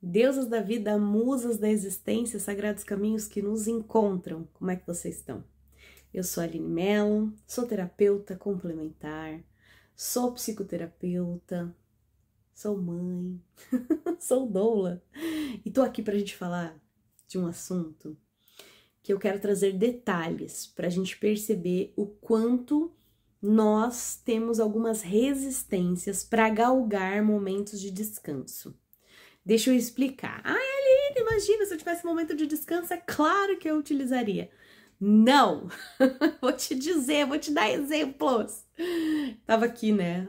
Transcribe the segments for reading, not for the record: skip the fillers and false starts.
Deusas da vida, musas da existência, sagrados caminhos que nos encontram. Como é que vocês estão? Eu sou a Aline Mello, sou terapeuta complementar, sou psicoterapeuta, sou mãe, sou doula e tô aqui pra gente falar de um assunto que eu quero trazer detalhes pra gente perceber o quanto nós temos algumas resistências para galgar momentos de descanso. Deixa eu explicar. Ai, Aline, imagina se eu tivesse um momento de descanso, é claro que eu utilizaria. Não! Vou te dizer, vou te dar exemplos. Tava aqui, né,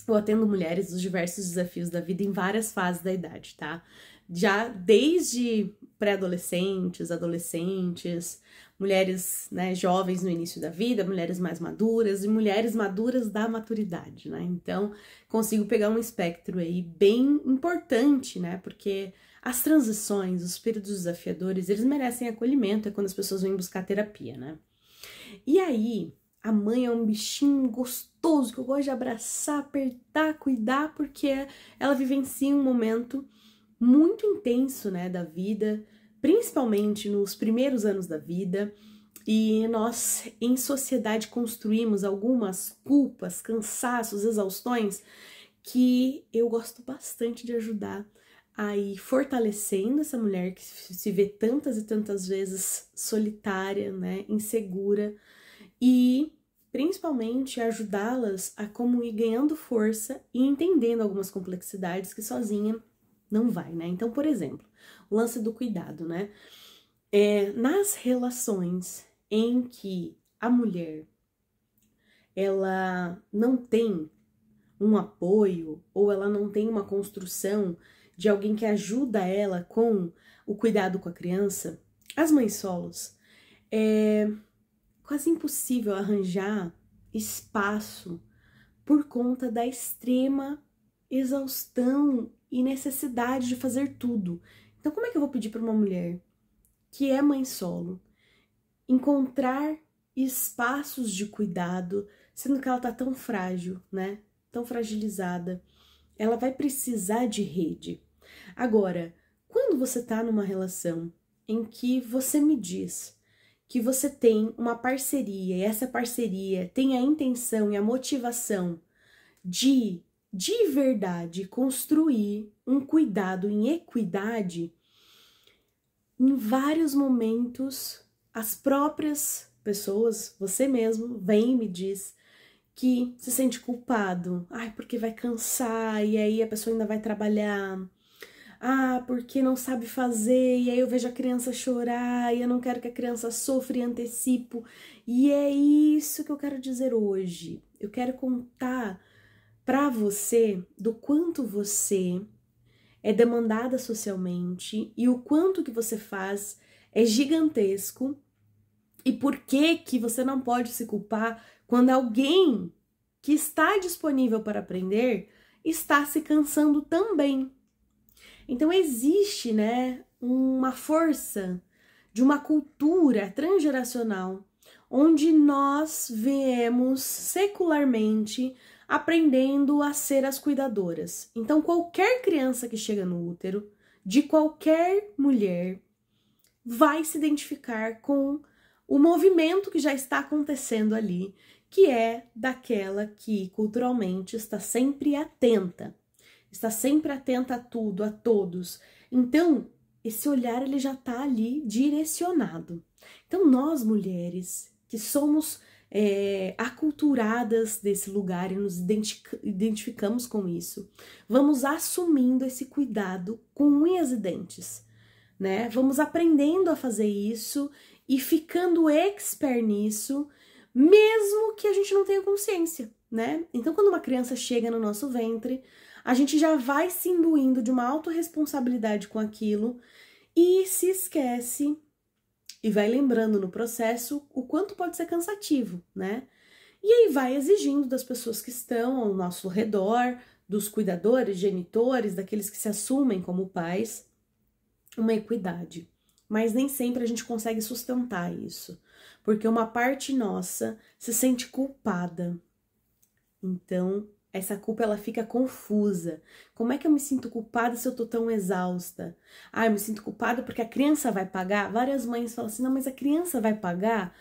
eu atendo mulheres dos diversos desafios da vida em várias fases da idade, tá? Já desde pré-adolescentes, adolescentes, mulheres, né, jovens no início da vida, mulheres mais maduras e mulheres maduras da maturidade, né? Então, consigo pegar um espectro aí bem importante, né? Porque as transições, os períodos desafiadores, eles merecem acolhimento, é quando as pessoas vêm buscar terapia, né? E aí, a mãe é um bichinho gostoso que eu gosto de abraçar, apertar, cuidar, porque ela vivencia um momento muito intenso, né, da vida, principalmente nos primeiros anos da vida, e nós em sociedade construímos algumas culpas, cansaços, exaustões que eu gosto bastante de ajudar a ir fortalecendo essa mulher que se vê tantas e tantas vezes solitária, né, insegura, e principalmente ajudá-las a como ir ganhando força e entendendo algumas complexidades que sozinha não vai, né? Então, por exemplo, o lance do cuidado, né? Nas relações em que a mulher ela não tem um apoio ou ela não tem uma construção de alguém que ajuda ela com o cuidado com a criança, as mães solos, é quase impossível arranjar espaço por conta da extrema exaustão e necessidade de fazer tudo. Então, como é que eu vou pedir para uma mulher que é mãe solo encontrar espaços de cuidado, sendo que ela tá tão frágil, né? Tão fragilizada. Ela vai precisar de rede. Agora, quando você tá numa relação em que você me diz que você tem uma parceria e essa parceria tem a intenção e a motivação de verdade construir um cuidado em equidade, em vários momentos as próprias pessoas, você mesmo, vem e me diz que se sente culpado. Ai, porque vai cansar e aí a pessoa ainda vai trabalhar. Ah, porque não sabe fazer, e aí eu vejo a criança chorar, e eu não quero que a criança sofra e antecipo. E é isso que eu quero dizer hoje. Eu quero contar para você do quanto você é demandada socialmente e o quanto que você faz é gigantesco e por que você não pode se culpar quando alguém que está disponível para aprender está se cansando também. Então existe, né, uma força de uma cultura transgeracional onde nós viemos secularmente aprendendo a ser as cuidadoras. Então qualquer criança que chega no útero de qualquer mulher vai se identificar com o movimento que já está acontecendo ali, que é daquela que culturalmente está sempre atenta a tudo, a todos. Então, esse olhar ele já está ali direcionado. Então, nós mulheres que somos aculturadas desse lugar e nos identificamos com isso, vamos assumindo esse cuidado com unhas e dentes, né? Vamos aprendendo a fazer isso e ficando expert nisso, mesmo que a gente não tenha consciência, né? Então, quando uma criança chega no nosso ventre, a gente já vai se imbuindo de uma autorresponsabilidade com aquilo e se esquece e vai lembrando no processo o quanto pode ser cansativo, né? E aí vai exigindo das pessoas que estão ao nosso redor, dos cuidadores, genitores, daqueles que se assumem como pais, uma equidade. Mas nem sempre a gente consegue sustentar isso, porque uma parte nossa se sente culpada. Então, essa culpa ela fica confusa. Como é que eu me sinto culpada se eu tô tão exausta? Ah, eu me sinto culpada porque a criança vai pagar. Várias mães falam assim, não, mas a criança vai pagar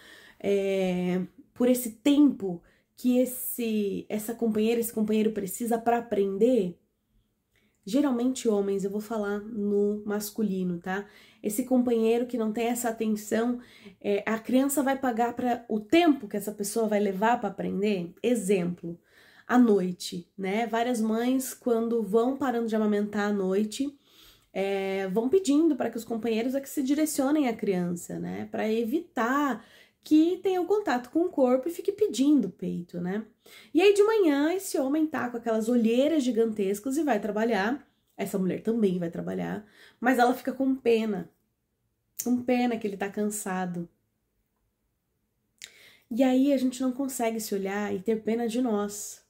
por esse tempo que essa companheira, esse companheiro precisa para aprender. Geralmente homens, eu vou falar no masculino, tá? Esse companheiro que não tem essa atenção, a criança vai pagar para o tempo que essa pessoa vai levar para aprender. Exemplo, à noite, né? Várias mães, quando vão parando de amamentar à noite, vão pedindo para que os companheiros que se direcionem à criança, né? Para evitar que tenha um contato com o corpo e fique pedindo o peito, né? E aí de manhã esse homem tá com aquelas olheiras gigantescas e vai trabalhar. Essa mulher também vai trabalhar, mas ela fica com pena que ele tá cansado. E aí a gente não consegue se olhar e ter pena de nós.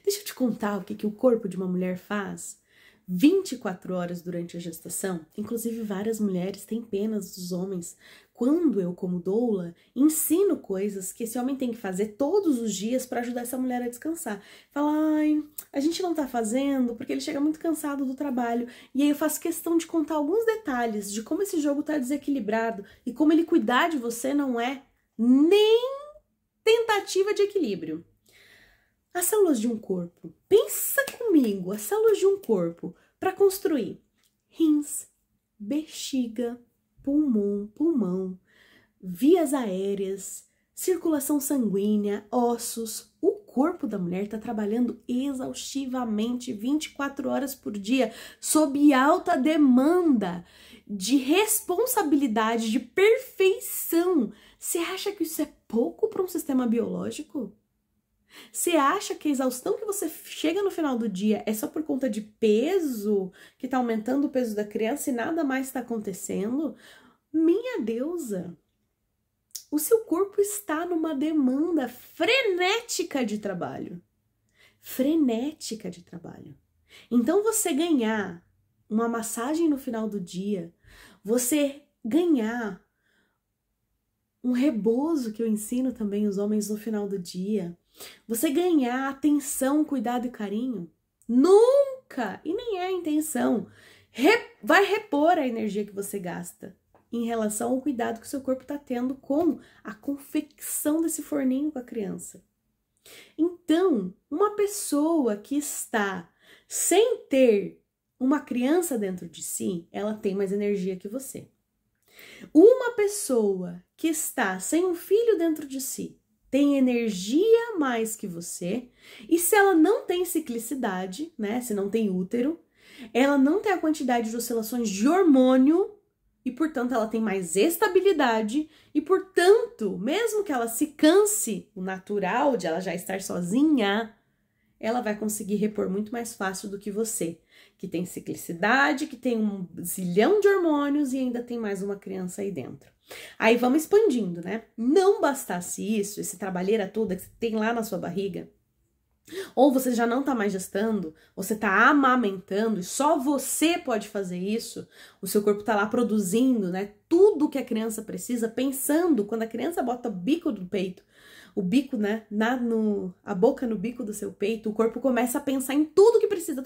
Deixa eu te contar o que o corpo de uma mulher faz 24 horas durante a gestação. Inclusive várias mulheres têm pena dos homens. Quando eu, como doula, ensino coisas que esse homem tem que fazer todos os dias para ajudar essa mulher a descansar. Fala, ai, a gente não tá fazendo porque ele chega muito cansado do trabalho. E aí eu faço questão de contar alguns detalhes de como esse jogo tá desequilibrado e como ele cuidar de você não é nem tentativa de equilíbrio. As células de um corpo, pensa comigo, as células de um corpo para construir rins, bexiga, pulmão, vias aéreas, circulação sanguínea, ossos. O corpo da mulher está trabalhando exaustivamente 24 horas por dia, sob alta demanda de responsabilidade, de perfeição. Você acha que isso é pouco para um sistema biológico? Você acha que a exaustão que você chega no final do dia é só por conta de peso, que tá aumentando o peso da criança e nada mais está acontecendo? Minha deusa, o seu corpo está numa demanda frenética de trabalho. Frenética de trabalho. Então você ganhar uma massagem no final do dia, você ganhar um rebozo que eu ensino também os homens no final do dia, você ganhar atenção, cuidado e carinho, nunca, e nem é a intenção, vai repor a energia que você gasta em relação ao cuidado que o seu corpo está tendo com a confecção desse forninho com a criança. Então, uma pessoa que está sem ter uma criança dentro de si, ela tem mais energia que você. Uma pessoa que está sem um filho dentro de si, tem energia a mais que você, e se ela não tem ciclicidade, né, se não tem útero, ela não tem a quantidade de oscilações de hormônio, e portanto ela tem mais estabilidade, e portanto, mesmo que ela se canse, o natural de ela já estar sozinha, ela vai conseguir repor muito mais fácil do que você, que tem ciclicidade, que tem um zilhão de hormônios e ainda tem mais uma criança aí dentro. Aí vamos expandindo, né? Não bastasse isso, esse trabalheira toda que você tem lá na sua barriga, ou você já não tá mais gestando, você tá amamentando e só você pode fazer isso, o seu corpo tá lá produzindo, né? Tudo que a criança precisa, pensando, quando a criança bota o bico do peito, o bico, né, a boca no bico do seu peito, o corpo começa a pensar em tudo que precisa,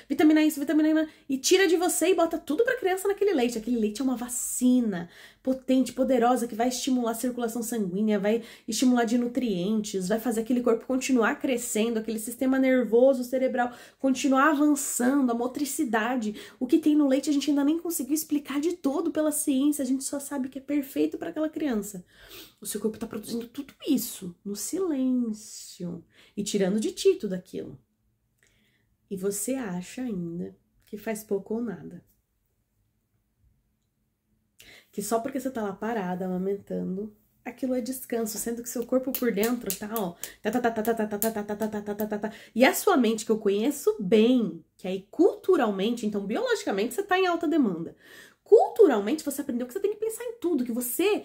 vitamina isso, vitamina e tira de você e bota tudo pra criança naquele leite. Aquele leite é uma vacina potente, poderosa, que vai estimular a circulação sanguínea, vai estimular de nutrientes, vai fazer aquele corpo continuar crescendo, aquele sistema nervoso, cerebral continuar avançando, a motricidade. O que tem no leite a gente ainda nem conseguiu explicar de todo pela ciência, a gente só sabe que é perfeito para aquela criança. O seu corpo está produzindo tudo isso no silêncio e tirando de ti tudo aquilo. E você acha ainda que faz pouco ou nada. Que só porque você tá lá parada, amamentando, aquilo é descanso, sendo que seu corpo por dentro tá, ó, e a sua mente, que eu conheço bem, que aí culturalmente, então biologicamente você tá em alta demanda. Culturalmente você aprendeu que você tem que pensar em tudo, que você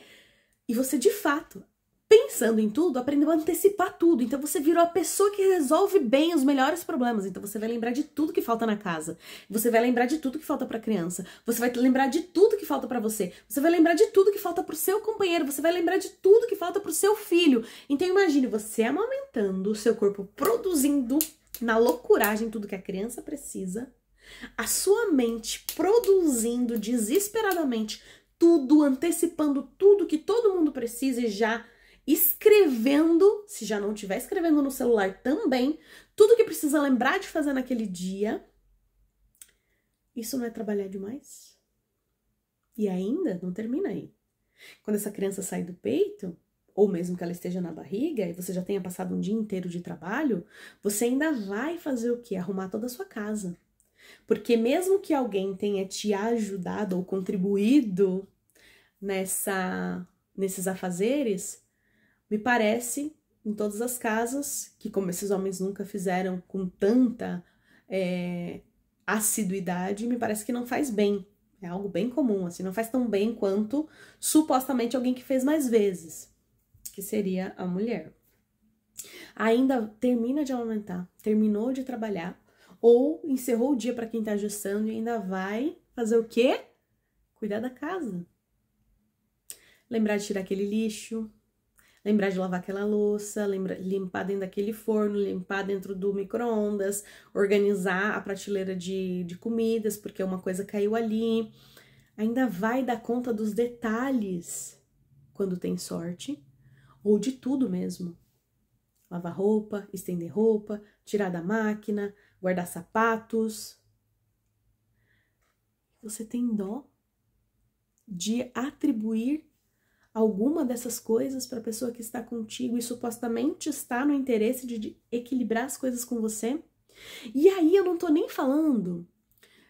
de fato, pensando em tudo, aprendeu a antecipar tudo. Então você virou a pessoa que resolve bem os melhores problemas. Então você vai lembrar de tudo que falta na casa. Você vai lembrar de tudo que falta pra criança. Você vai lembrar de tudo que falta pra você. Você vai lembrar de tudo que falta pro seu companheiro. Você vai lembrar de tudo que falta pro seu filho. Então imagine você amamentando, o seu corpo produzindo na loucuragem, tudo que a criança precisa, a sua mente produzindo desesperadamente tudo, antecipando tudo que todo mundo precisa e já escrevendo, se já não estiver escrevendo no celular também, tudo que precisa lembrar de fazer naquele dia. Isso não é trabalhar demais? E ainda não termina aí. Quando essa criança sai do peito, ou mesmo que ela esteja na barriga, e você já tenha passado um dia inteiro de trabalho, você ainda vai fazer o quê? Arrumar toda a sua casa. Porque mesmo que alguém tenha te ajudado ou contribuído nesses afazeres, me parece, em todas as casas, que como esses homens nunca fizeram com tanta assiduidade, me parece que não faz bem. É algo bem comum, assim, não faz tão bem quanto supostamente alguém que fez mais vezes, que seria a mulher. Ainda termina de amamentar, terminou de trabalhar, ou encerrou o dia para quem tá gestando e ainda vai fazer o quê? Cuidar da casa. Lembrar de tirar aquele lixo, lembrar de lavar aquela louça, limpar dentro daquele forno, limpar dentro do micro-ondas, organizar a prateleira de comidas, porque uma coisa caiu ali. Ainda vai dar conta dos detalhes, quando tem sorte, ou de tudo mesmo. Lavar roupa, estender roupa, tirar da máquina, guardar sapatos. Você tem dó de atribuir alguma dessas coisas para a pessoa que está contigo e supostamente está no interesse de equilibrar as coisas com você? E aí eu não tô nem falando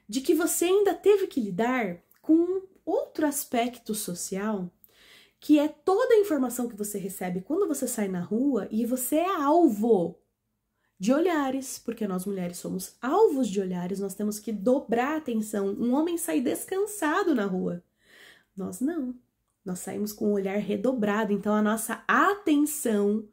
de que você ainda teve que lidar com outro aspecto social, que é toda a informação que você recebe quando você sai na rua e você é alvo de olhares, porque nós mulheres somos alvos de olhares, nós temos que dobrar a atenção. Um homem sai descansado na rua. Nós não. Nós saímos com o olhar redobrado, então a nossa atenção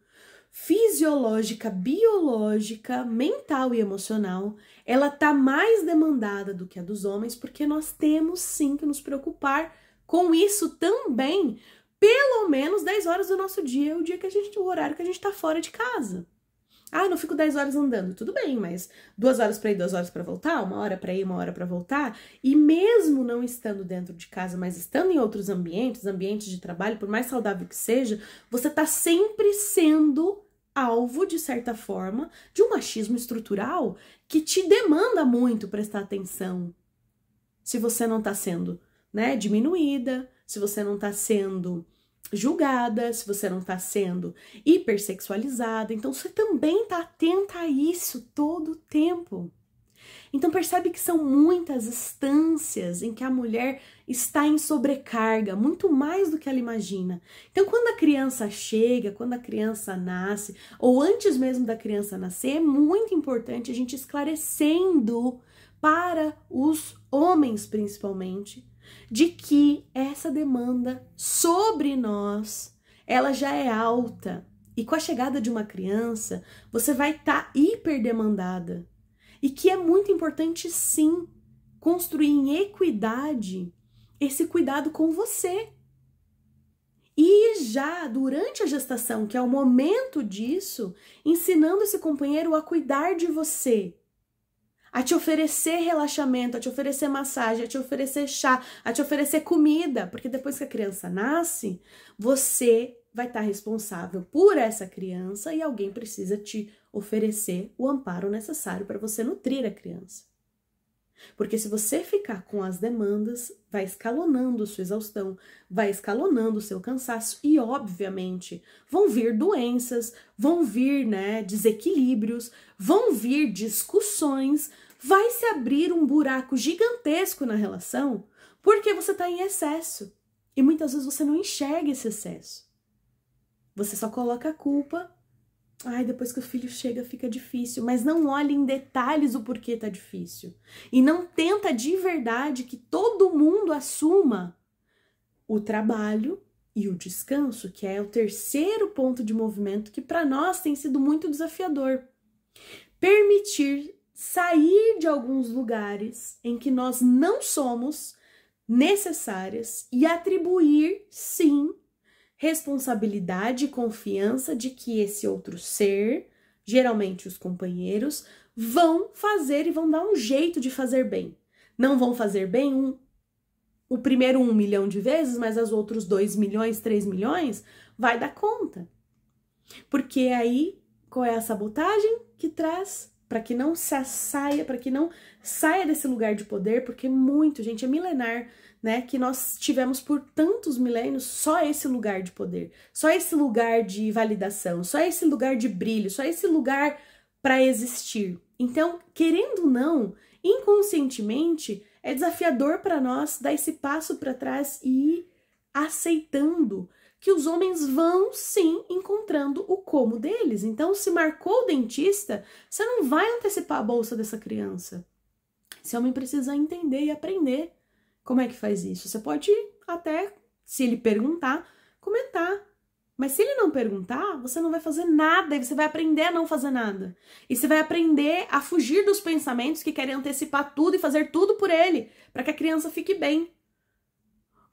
fisiológica, biológica, mental e emocional, ela tá mais demandada do que a dos homens, porque nós temos sim que nos preocupar com isso também, pelo menos 10 horas do nosso dia, o horário que a gente tá fora de casa. Ah, não fico 10 horas andando. Tudo bem, mas 2 horas para ir, 2 horas para voltar, 1 hora para ir, 1 hora para voltar. E mesmo não estando dentro de casa, mas estando em outros ambientes de trabalho, por mais saudável que seja, você tá sempre sendo alvo, de certa forma, de um machismo estrutural que te demanda muito prestar atenção. Se você não tá sendo, diminuída, se você não tá sendo julgada, se você não está sendo hipersexualizada, então você também está atenta a isso todo o tempo. Então percebe que são muitas instâncias em que a mulher está em sobrecarga, muito mais do que ela imagina. Então quando a criança chega, quando a criança nasce, ou antes mesmo da criança nascer, é muito importante a gente esclarecendo para os homens principalmente, de que essa demanda sobre nós, ela já é alta. E com a chegada de uma criança, você vai estar hiperdemandada. E que é muito importante, sim, construir em equidade esse cuidado com você. E já durante a gestação, que é o momento disso, ensinando esse companheiro a cuidar de você, a te oferecer relaxamento, a te oferecer massagem, a te oferecer chá, a te oferecer comida, porque depois que a criança nasce, você vai estar responsável por essa criança e alguém precisa te oferecer o amparo necessário para você nutrir a criança. Porque se você ficar com as demandas, vai escalonando sua exaustão, vai escalonando o seu cansaço e, obviamente, vão vir doenças, vão vir, desequilíbrios, vão vir discussões, vai se abrir um buraco gigantesco na relação porque você está em excesso. E muitas vezes você não enxerga esse excesso. Você só coloca a culpa. Ai, depois que o filho chega fica difícil, mas não olha em detalhes o porquê tá difícil. E não tenta de verdade que todo mundo assuma o trabalho e o descanso, que é o terceiro ponto de movimento que para nós tem sido muito desafiador. Permitir sair de alguns lugares em que nós não somos necessárias e atribuir, sim, responsabilidade e confiança de que esse outro ser, geralmente os companheiros, vão fazer e vão dar um jeito de fazer bem. Não vão fazer bem o primeiro 1 milhão de vezes, mas os outros 2 milhões, 3 milhões, vai dar conta. Porque aí, qual é a sabotagem que traz? Para que não saia desse lugar de poder, porque muito, gente, é milenar, né, que nós tivemos por tantos milênios só esse lugar de poder, só esse lugar de validação, só esse lugar de brilho, só esse lugar para existir. Então, querendo ou não, inconscientemente, é desafiador para nós dar esse passo para trás e ir aceitando que os homens vão sim encontrando o como deles. Então, se marcou o dentista, você não vai antecipar a bolsa dessa criança. Esse homem precisa entender e aprender como é que faz isso. Você pode até, se ele perguntar, comentar. Mas se ele não perguntar, você não vai fazer nada e você vai aprender a não fazer nada. E você vai aprender a fugir dos pensamentos que querem antecipar tudo e fazer tudo por ele, para que a criança fique bem.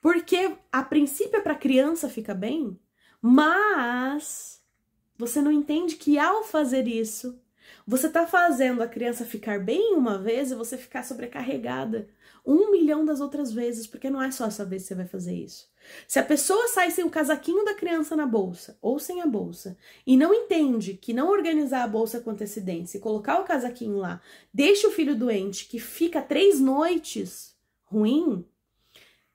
Porque a princípio é para a criança ficar bem, mas você não entende que ao fazer isso, você está fazendo a criança ficar bem uma vez e você ficar sobrecarregada 1 milhão das outras vezes, porque não é só essa vez que você vai fazer isso. Se a pessoa sai sem o casaquinho da criança na bolsa, ou sem a bolsa, e não entende que não organizar a bolsa com antecedência e colocar o casaquinho lá, deixa o filho doente que fica 3 noites ruim,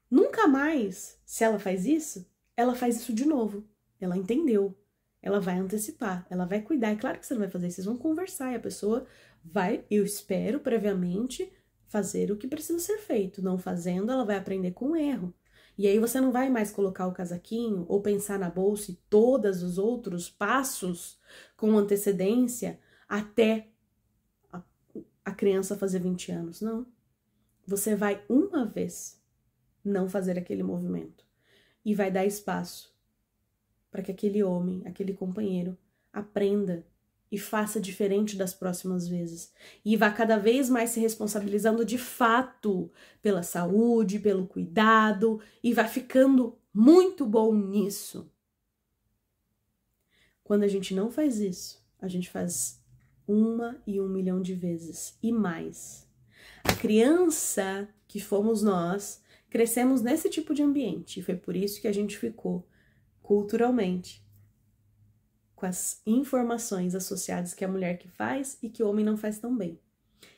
nunca mais, se ela faz isso de novo. Ela entendeu. Ela vai antecipar, ela vai cuidar. É claro que você não vai fazer isso, vocês vão conversar e a pessoa vai, eu espero, previamente, fazer o que precisa ser feito. Não fazendo, ela vai aprender com o erro. E aí você não vai mais colocar o casaquinho ou pensar na bolsa e todos os outros passos com antecedência até a criança fazer 20 anos. Não. Você vai uma vez não fazer aquele movimento e vai dar espaço para que aquele homem, aquele companheiro aprenda e faça diferente das próximas vezes. E vá cada vez mais se responsabilizando de fato pela saúde, pelo cuidado, e vai ficando muito bom nisso. Quando a gente não faz isso, a gente faz 1 e 1 milhão de vezes e mais. A criança que fomos nós, crescemos nesse tipo de ambiente, e foi por isso que a gente ficou culturalmente com as informações associadas que a mulher que faz e que o homem não faz tão bem.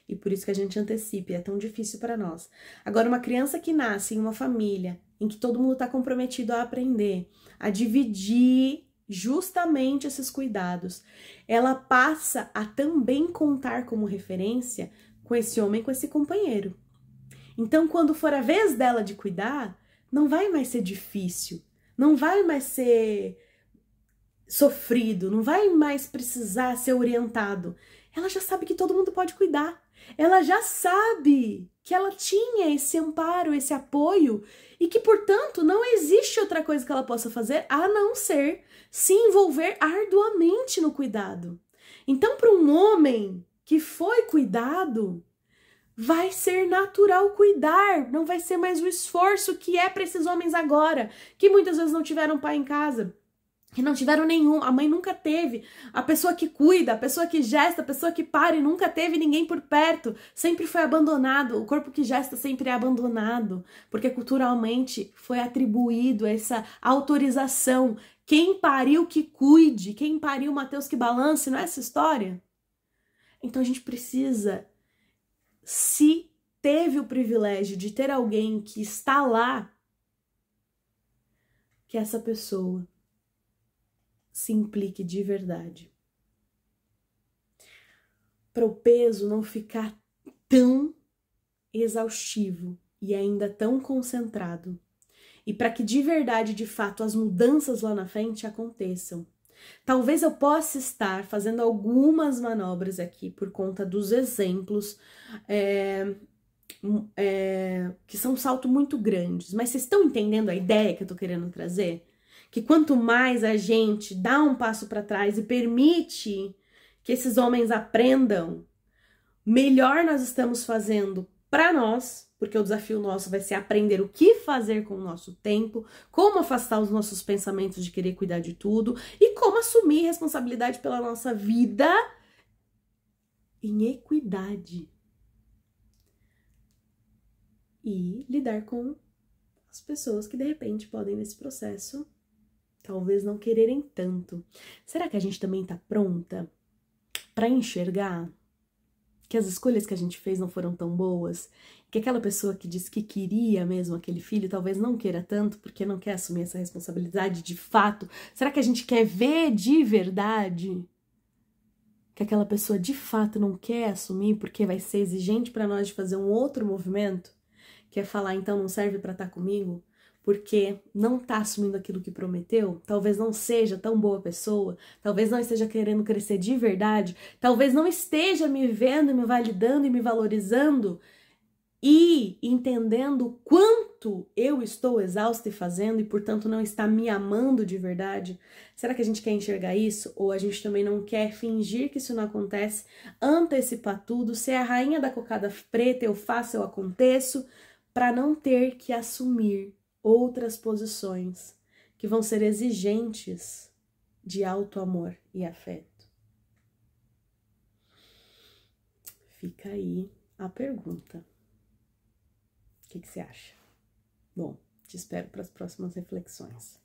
E por isso que a gente antecipa, e é tão difícil para nós. Agora, uma criança que nasce em uma família em que todo mundo está comprometido a aprender, a dividir justamente esses cuidados, ela passa a também contar como referência com esse homem, com esse companheiro. Então, quando for a vez dela de cuidar, não vai mais ser difícil, não vai mais ser sofrido, não vai mais precisar ser orientado. Ela já sabe que todo mundo pode cuidar. Ela já sabe que ela tinha esse amparo, esse apoio e que, portanto, não existe outra coisa que ela possa fazer a não ser se envolver arduamente no cuidado. Então, para um homem que foi cuidado, vai ser natural cuidar, não vai ser mais o esforço que é para esses homens agora, que muitas vezes não tiveram pai em casa, que não tiveram nenhum, a mãe nunca teve, a pessoa que cuida, a pessoa que gesta, a pessoa que para e nunca teve ninguém por perto, sempre foi abandonado, o corpo que gesta sempre é abandonado, porque culturalmente foi atribuído essa autorização, quem pariu que cuide, quem pariu Mateus que balance, não é essa história? Então a gente precisa, se teve o privilégio de ter alguém que está lá, que essa pessoa se implique de verdade. Para o peso não ficar tão exaustivo e ainda tão concentrado. E para que de verdade, de fato, as mudanças lá na frente aconteçam. Talvez eu possa estar fazendo algumas manobras aqui por conta dos exemplos que são um salto muito grandes. Mas vocês estão entendendo a ideia que eu tô querendo trazer? Que quanto mais a gente dá um passo para trás e permite que esses homens aprendam, melhor nós estamos fazendo para nós, porque o desafio nosso vai ser aprender o que fazer com o nosso tempo, como afastar os nossos pensamentos de querer cuidar de tudo e como assumir responsabilidade pela nossa vida em equidade e lidar com as pessoas que de repente podem nesse processo talvez não quererem tanto. Será que a gente também tá pronta para enxergar que as escolhas que a gente fez não foram tão boas? Que aquela pessoa que disse que queria mesmo aquele filho talvez não queira tanto porque não quer assumir essa responsabilidade de fato? Será que a gente quer ver de verdade que aquela pessoa de fato não quer assumir porque vai ser exigente para nós de fazer um outro movimento? Que é falar, então não serve para estar comigo? Porque não tá assumindo aquilo que prometeu? Talvez não seja tão boa pessoa, talvez não esteja querendo crescer de verdade, talvez não esteja me vendo, me validando e me valorizando e entendendo o quanto eu estou exausta e fazendo e, portanto, não está me amando de verdade. Será que a gente quer enxergar isso? Ou a gente também não quer fingir que isso não acontece, antecipar tudo, ser a rainha da cocada preta, eu faço, eu aconteço, para não ter que assumir outras posições que vão ser exigentes de auto-amor e afeto? Fica aí a pergunta. O que você acha? Bom, te espero para as próximas reflexões.